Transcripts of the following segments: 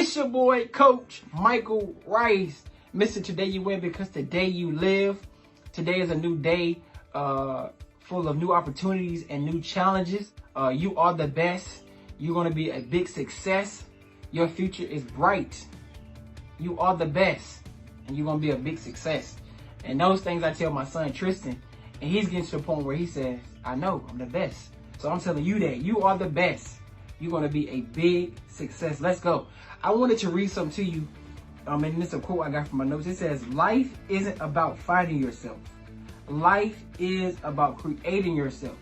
It's your boy, Coach Micheal Rice. Mr. Today You Win because today you live. Today is a new day full of new opportunities and new challenges. You are the best. You're going to be a big success. Your future is bright. You are the best. And you're going to be a big success. And those things I tell my son, Tristan. And he's getting to the point where he says, I know, I'm the best. So I'm telling you that you are the best. You're going to be a big success. Let's go. I wanted to read something to you. And this is a quote I got from my notes. It says, life isn't about finding yourself. Life is about creating yourself.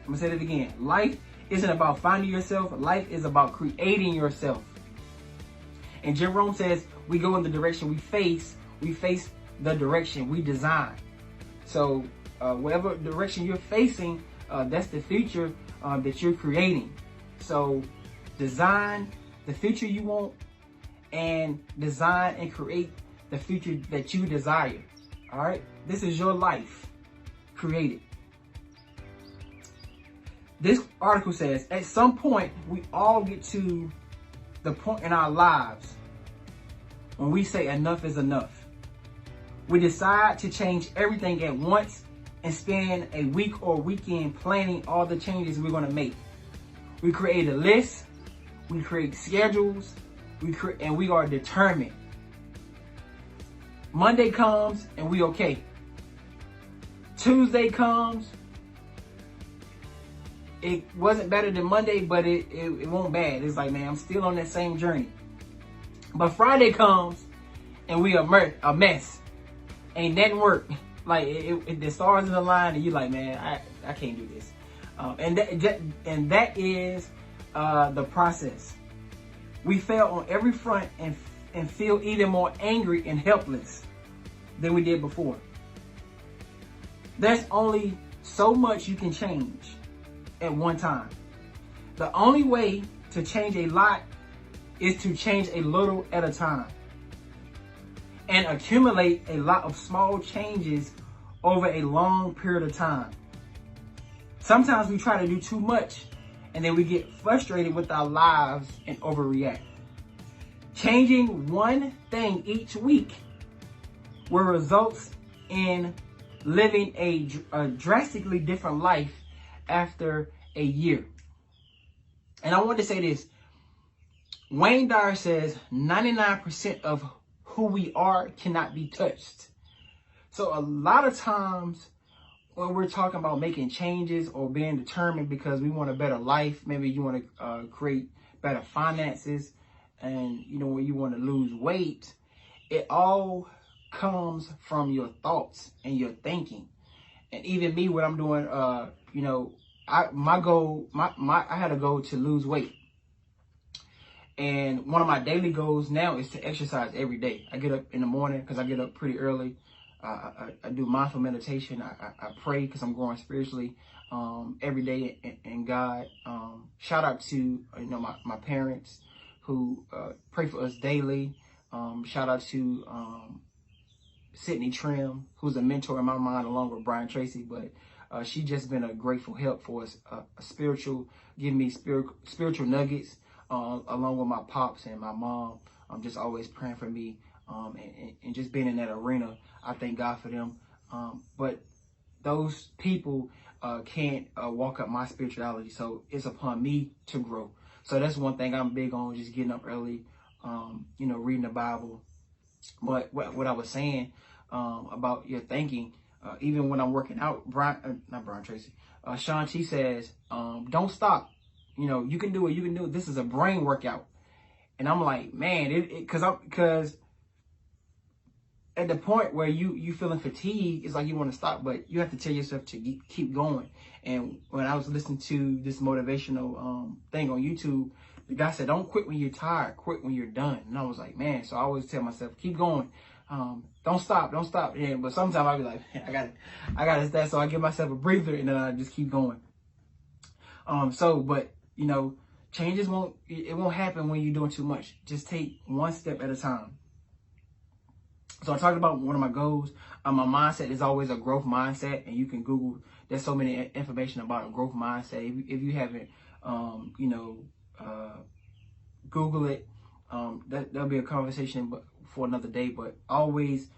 I'm going to say that again. Life isn't about finding yourself. Life is about creating yourself. And Jerome says, we go in the direction we face the direction we design. So whatever direction you're facing, that's the future that you're creating. So design the future you want and design and create the future that you desire. All right. This is your life. Create it. This article says, at some point, we all get to the point in our lives when we say enough is enough. We decide to change everything at once and spend a week or weekend planning all the changes we're going to make. We create a list, we create schedules, and we are determined. Monday comes and we okay. Tuesday comes, it wasn't better than Monday, but it won't bad. It's like, man, I'm still on that same journey. But Friday comes and we a mess. Ain't nothing work. Like the stars in the line and you're like, man, I can't do this. And that is the process. We fail on every front and feel even more angry and helpless than we did before. There's only so much you can change at one time. The only way to change a lot is to change a little at a time and accumulate a lot of small changes over a long period of time. Sometimes we try to do too much and then we get frustrated with our lives and overreact. Changing one thing each week will result in living a drastically different life after a year. And I want to say this. Wayne Dyer says 99% of who we are cannot be touched. So a lot of times when we're talking about making changes or being determined because we want a better life, maybe you want to create better finances and, when you want to lose weight, it all comes from your thoughts and your thinking. And even me, what I'm doing, I had a goal to lose weight. And one of my daily goals now is to exercise every day. I get up in the morning because I get up pretty early. I do mindful meditation. I pray because I'm growing spiritually every day in God. Shout out to my parents who pray for us daily. Shout out to Sydney Trim, who's a mentor in my mind along with Brian Tracy. But she just been a grateful help for us, giving me spiritual nuggets along with my pops and my mom. I'm just always praying for me and just being in that arena. I thank God for them. But those people can't walk up my spirituality. So it's upon me to grow. So that's one thing I'm big on, just getting up early, reading the Bible. But what I was saying about your thinking, even when I'm working out, not Brian Tracy, Sean T says, don't stop. You can do it. You can do it. This is a brain workout. And I'm like, man, because at the point where you feeling fatigued, it's like you want to stop, but you have to tell yourself to keep going. And when I was listening to this motivational thing on YouTube, the guy said, don't quit when you're tired, quit when you're done. And I was like, man, so I always tell myself, keep going. Don't stop. Yeah, but sometimes I'll be like, man, I got to stop. So I give myself a breather and then I just keep going. But changes won't happen when you're doing too much. Just take one step at a time. So I talked about one of my goals. My mindset is always a growth mindset, and you can Google. There's so many information about a growth mindset. If you haven't, Google it. that'll be a conversation for another day, but always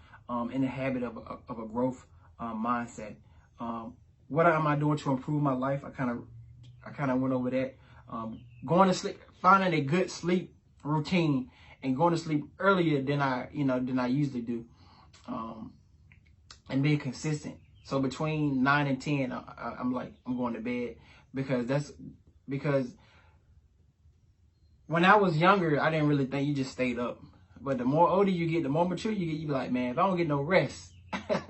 in the habit of a growth mindset. What am I doing to improve my life? I kind of went over that. Going to sleep, finding a good sleep routine, and going to sleep earlier than I usually do, and being consistent. So between 9 and 10, I'm going to bed, because when I was younger, I didn't really think you just stayed up. But the more older you get, the more mature you get, you be like, man, if I don't get no rest, I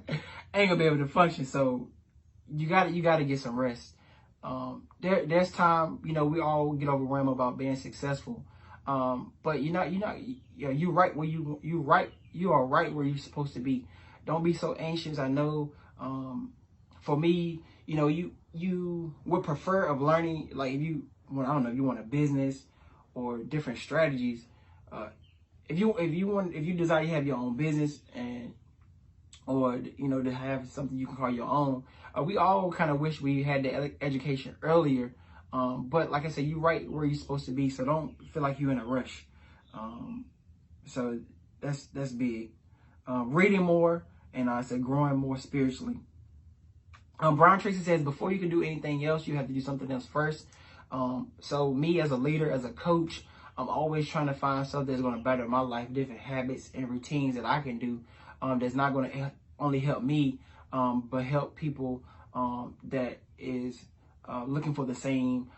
ain't gonna be able to function. So you gotta get some rest. There's time, we all get overwhelmed about being successful. But you right where you are right where you're supposed to be. Don't be so anxious. I know, for me, you would prefer of learning, like if you want a business or different strategies. If you desire to have your own business or to have something you can call your own, we all kind of wish we had the education earlier. But like I said, you're right where you're supposed to be, so don't feel like you're in a rush. So that's big. Reading more, and I said growing more spiritually. Brian Tracy says, before you can do anything else, you have to do something else first. So me as a leader, as a coach, I'm always trying to find something that's going to better my life, different habits and routines that I can do, that's not going to only help me, but help people that is looking for the same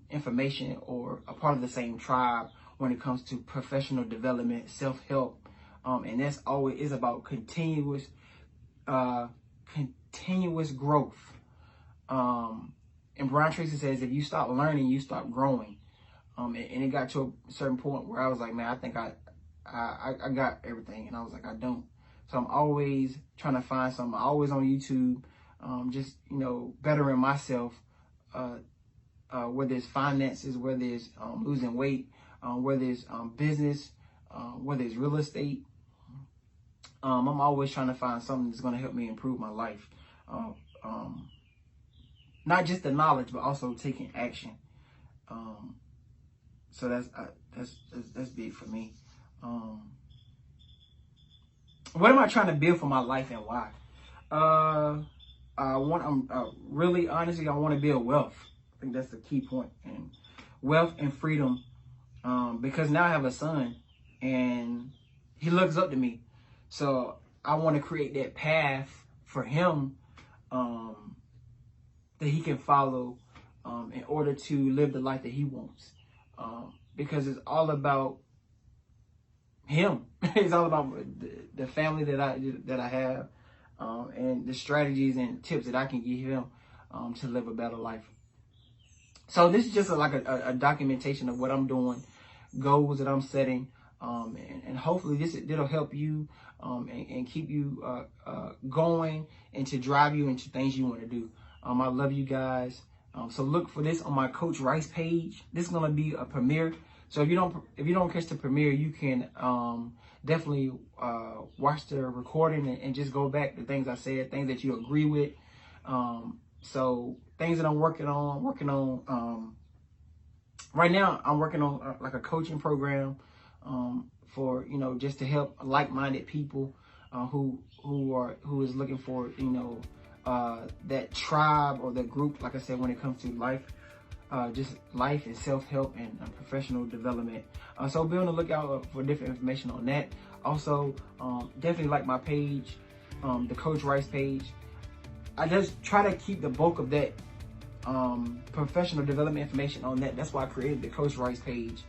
information or a part of the same tribe when it comes to professional development, self-help, and that's always is about continuous growth. And Brian Tracy says, if you stop learning, you stop growing. And it got to a certain point where I was like, man, I think I got everything. And I was like, I don't. So I'm always trying to find something. I'm always on YouTube, just, bettering myself, whether it's finances, whether it's losing weight, whether it's business, whether it's real estate. I'm always trying to find something that's going to help me improve my life. Not just the knowledge, but also taking action. So that's big for me. What am I trying to build for my life and why? Really honestly, I want to build wealth. I think that's the key point, and wealth and freedom. Because now I have a son, and he looks up to me. So I want to create that path for him, that he can follow, in order to live the life that he wants. Because it's all about him. It's all about the family that I have, and the strategies and tips that I can give him to live a better life. So this is just like a documentation of what I'm doing, goals that I'm setting, and hopefully it'll help you and keep you going, and to drive you into things you want to do. I love you guys. So look for this on my Coach Rice page. This is gonna be a premiere. So if you don't catch the premiere, you can definitely watch the recording and just go back to things I said, things that you agree with. So things that I'm working on. Right now, I'm working on like a coaching program for just to help like-minded people who is looking for that tribe or that group, like I said, when it comes to life, just life and self-help and professional development. So be on the lookout for different information on that. Also, definitely like my page, the Coach Rice page. I just try to keep the bulk of that professional development information on that. That's why I created the Coach Rice page,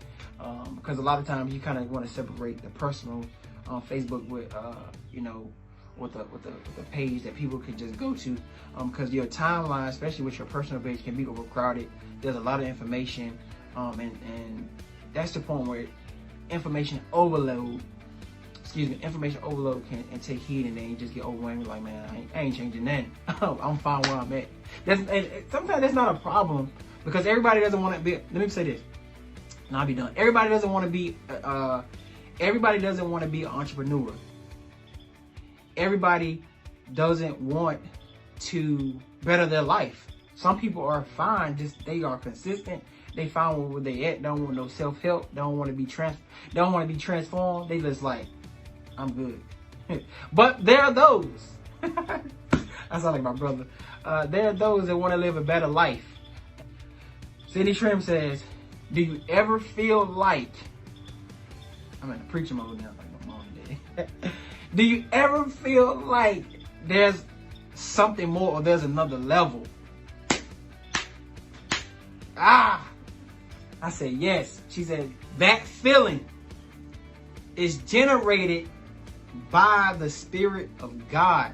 because a lot of times you kind of want to separate the personal Facebook with with the page that people can just go to, because your timeline, especially with your personal page, can be overcrowded. There's a lot of information, and that's the point where information overload can take heat, and then you just get overwhelmed. Like, man, I ain't changing nothing. I'm fine where I'm at. Sometimes that's not a problem, because everybody doesn't want to be. Let me say this, and I'll be done. Everybody doesn't want to be an entrepreneur. Everybody doesn't want to better their life. Some people are fine, just they are consistent. they found where they at. Don't want no self-help. Don't want to be transformed. They just like, I'm good. But there are those. I sound like my brother. There are those that want to live a better life. Cindy Trim says, do you ever feel like, I'm in the preacher mode now, like my mom did. Do you ever feel like there's something more or there's another level? I said yes. She said that feeling is generated by the Spirit of God.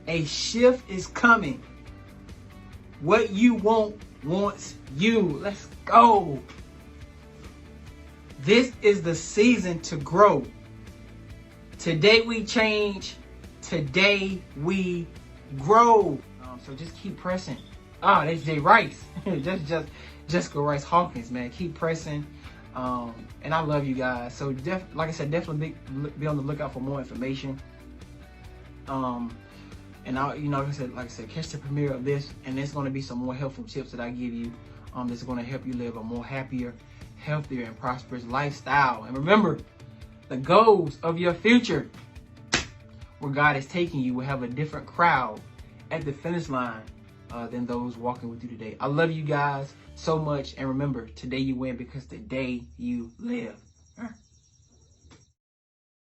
A shift is coming. What you want wants you. Let's go. This is the season to grow. Today we change. Today we grow. So just keep pressing. That's Jay Rice. just Jessica Rice Hawkins, man. Keep pressing. And I love you guys. So like I said, definitely be on the lookout for more information. And I, like I said, catch the premiere of this, and there's going to be some more helpful tips that I give you. That's going to help you live a more happier, healthier, and prosperous lifestyle. And remember, the goals of your future, where God is taking you, will have a different crowd at the finish line than those walking with you today. I love you guys so much, and remember, today you win because today you live.